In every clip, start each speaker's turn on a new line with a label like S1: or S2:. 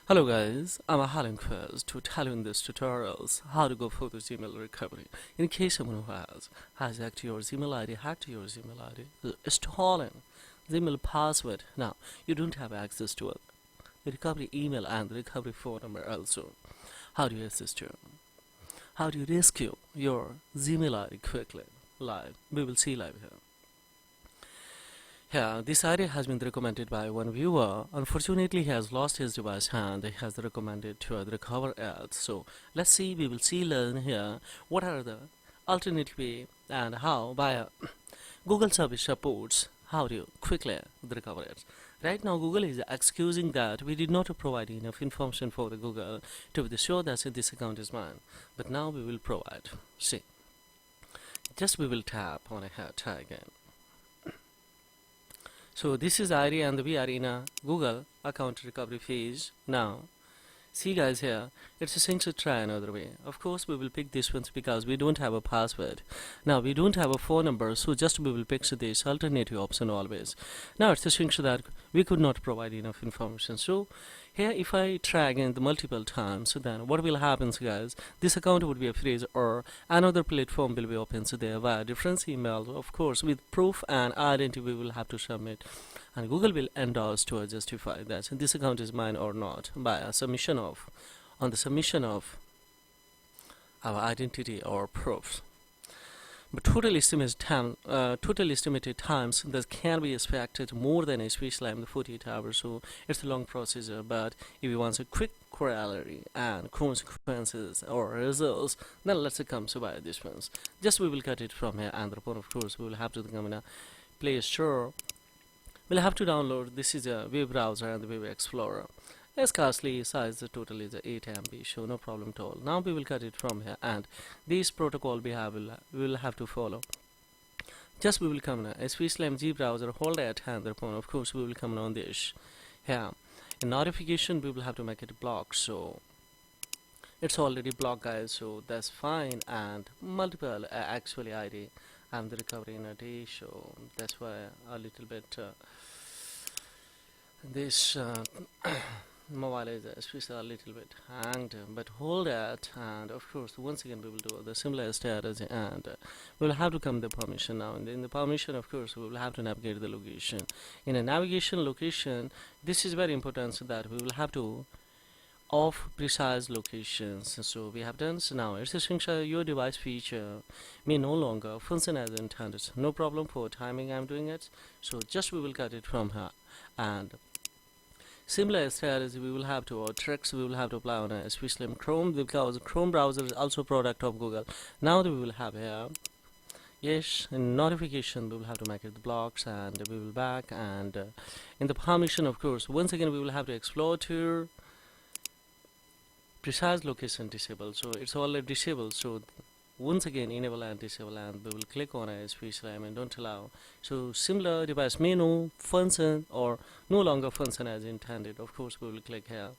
S1: Hello guys, I'm Alan Quest to tell you in this tutorials how to go for the Gmail recovery. In case someone who has hijacked your Gmail ID, hacked your Gmail ID, stolen Gmail password, now you don't have access to it. The recovery email and the recovery phone number also. How do you assist you? How do you rescue your Gmail ID quickly? Live. We will see live here. Yeah, this idea has been recommended by one viewer. Unfortunately, he has lost his device and he has recommended to recover it. So let's see, we will see learn here what are the alternative way and how via Google service supports how do you quickly recover it. Right now Google is excusing that we did not provide enough information for the Google to be sure that this account is mine. But now we will provide. See, just we will tap on a try again. So this is ID and we are in a Google account recovery phase now. See guys here, it's a thing to try another way. Of course we will pick this one because we don't have a password. Now we don't have a phone number, so just we will pick this alternative option always. Now it's a thing that we could not provide enough information. So here if I try again the multiple times, so then what will happen guys, this account would be a freeze or another platform will be open, so there via different email, of course with proof and identity we will have to submit, and Google will endorse to justify that this account is mine or not by a submission of on the submission of our identity or proofs. But total estimated times that can be expected more than especially the 48 hours, so it's a long procedure. But if you want a quick corollary and consequences or results, then let's come to buy this ones. Just we will cut it from here, and upon of course we will have to come in a Play Store. We'll have to download. This is a web browser and the web explorer. As costly size, the total is 8 MB, so no problem at all. Now we will cut it from here, and this protocol we will have to follow. Just we will come now. especially G browser, hold at hand upon. Of course we will come on this here. In notification we will have to make it block, so it's already blocked guys, so that's fine. And multiple actually ID and the recovery in a day, so that's why a little bit this mobile is especially a little bit hanged, but hold it. And of course once again we will do the similar strategy, and we will have to come the permission now. And in the permission of course we will have to navigate the location. In a navigation location, this is very important, so that we will have to of precise locations. So we have done. So now it's essential your device feature may no longer function as intended. No problem for timing, I'm doing it. So just we will cut it from here, and similar strategy we will have to, or tricks we will have to apply on especially Chrome, because Chrome browser is also product of Google. Now that we will have here, yes, in notification we will have to make it the blocks, and we will back. And in the permission of course once again we will have to explore to precise location disable, so it's already disabled. So once again enable and disable, and we will click on it, especially don't allow. So similar device may no function or no longer function as intended. Of course we will click here.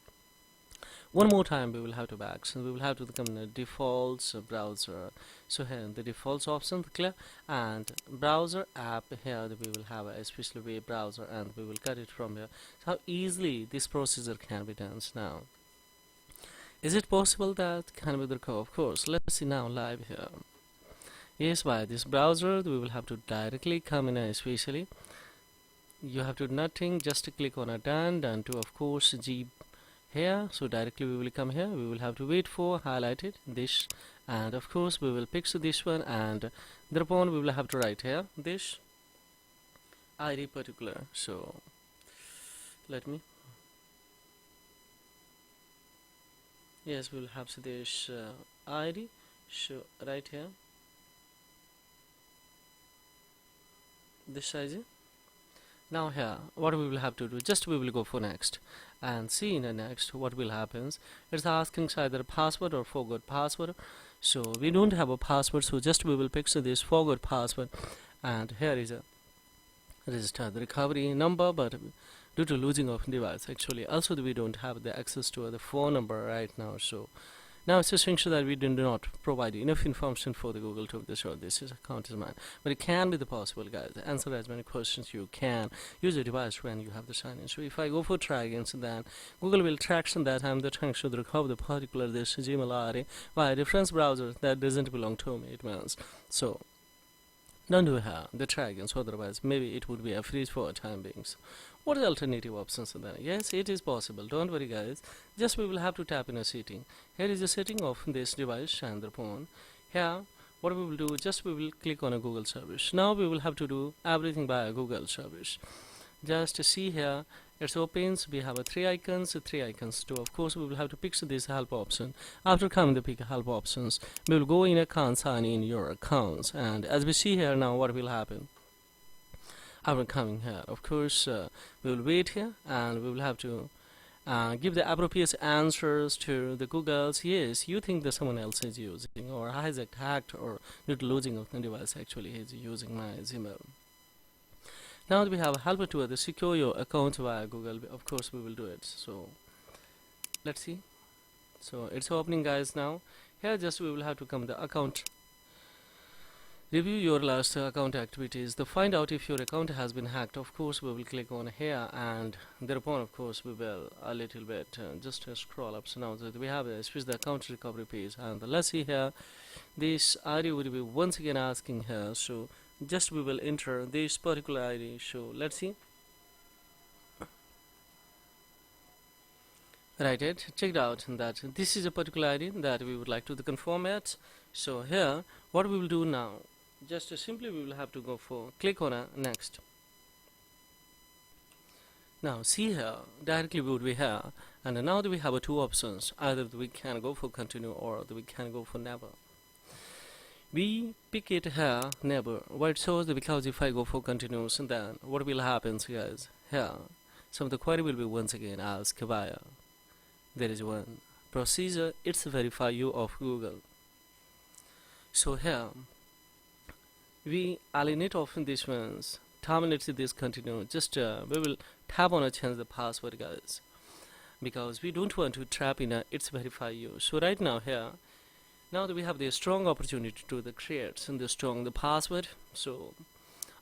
S1: One more time we will have to back, so we will have to come the defaults browser. So here the defaults option clear, and browser app here we will have a special web browser, and we will cut it from here. So how easily this procedure can be done now. Is it possible that can be the code? Of course. Let's see now live here. Yes, by this browser we will have to directly come in especially. You have to do nothing, just to click on a done to of course G here. So directly we will come here. We will have to wait for highlighted this, and of course we will pick this one, and thereupon we will have to write here this ID particular. So let me. Yes, we will have this ID, so right here this ID. Now here what we will have to do, just we will go for next, and see in the next what will happens. It's asking either password or forgot password. So we don't have a password, so just we will pick this forgot password, and here is a register the recovery number, but due to losing of device actually also we don't have the access to the phone number right now. So Now it's essential that we do not provide enough information for the Google to show this is account is mine. But it can be the possible, guys. Answer as many questions you can. Use your device when you have the sign in. So if I go for try again, so then Google will track that I'm the trying to recover the particular this Gmail ID by a reference browser that doesn't belong to me. It means so. Don't do have the try again, so otherwise maybe it would be a freeze for time beings. What are the alternative options are there? Yes, it is possible. Don't worry, guys. Just we will have to tap in a setting. Here is the setting of this device and the phone. Here, what we will do, just we will click on a Google service. Now we will have to do everything by a Google service. Just see here, it opens. We have a three icons. So of course we will have to pick this help option. After coming the pick help options, we will go in account, sign in your accounts, and as we see here now, what will happen? After coming here, of course, we will wait here and we will have to give the appropriate answers to the Google's. Yes, you think that someone else is using or has hacked or due to losing of the device actually is using my Gmail. Now that we have a helper to secure your account via Google, of course we will do it. So let's see. So it's opening, guys. Now here just we will have to come the account. Review your last account activities to find out if your account has been hacked. Of course we will click on here, and thereupon of course we will a little bit just scroll up. So now that we have switch the account recovery page, and let's see here, this ID will be once again asking here. So just we will enter this particular ID. So let's see. Right, it checked out that this is a particular ID that we would like to confirm it. So here what we will do now, just simply we will have to go for click on a next. Now see here, directly we would be here, and now that we have two options, either we can go for continue or we can go for never. We pick it here never. What it shows, because if I go for continuous, then what will happen, guys? Here some of the query will be once again asked via there is one procedure, it's verify you of Google. So here we alienate often these ones, terminate this continue. Just we will tap on a change the password, guys, because we don't want to trap in a it's verify you. So right now here, now that we have the strong opportunity to the create and the strong the password, so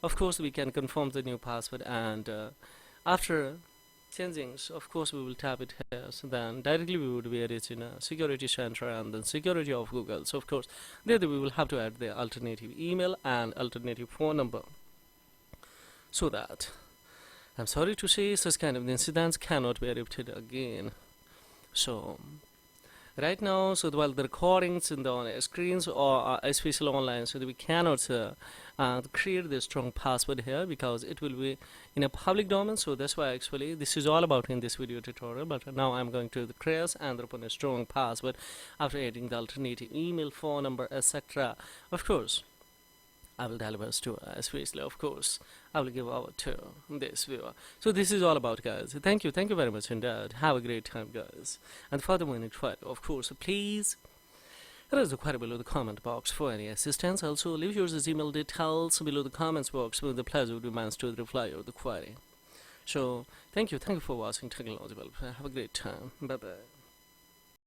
S1: of course we can confirm the new password, and after changing, so of course we will tap it here. So then directly we would be reaching a security center and then security of Google. So of course there we will have to add the alternative email and alternative phone number, so that I'm sorry to say such kind of incidents cannot be repeated again. So right now, so while the recordings and the screens or especially online, so that we cannot create the strong password here because it will be in a public domain. So that's why actually this is all about in this video tutorial. But now I'm going to create and open a strong password after adding the alternative email, phone number, etc. Of course I will deliver to especially of course I will give over to this viewer. So this is all about, guys. Thank you very much indeed. Have a great time, guys. And furthermore, of course, please raise the query below the comment box for any assistance. Also leave your email details below the comments box with the pleasure would be mine to reply or the query. So thank you for watching Technology Well. Have a great time. Bye bye.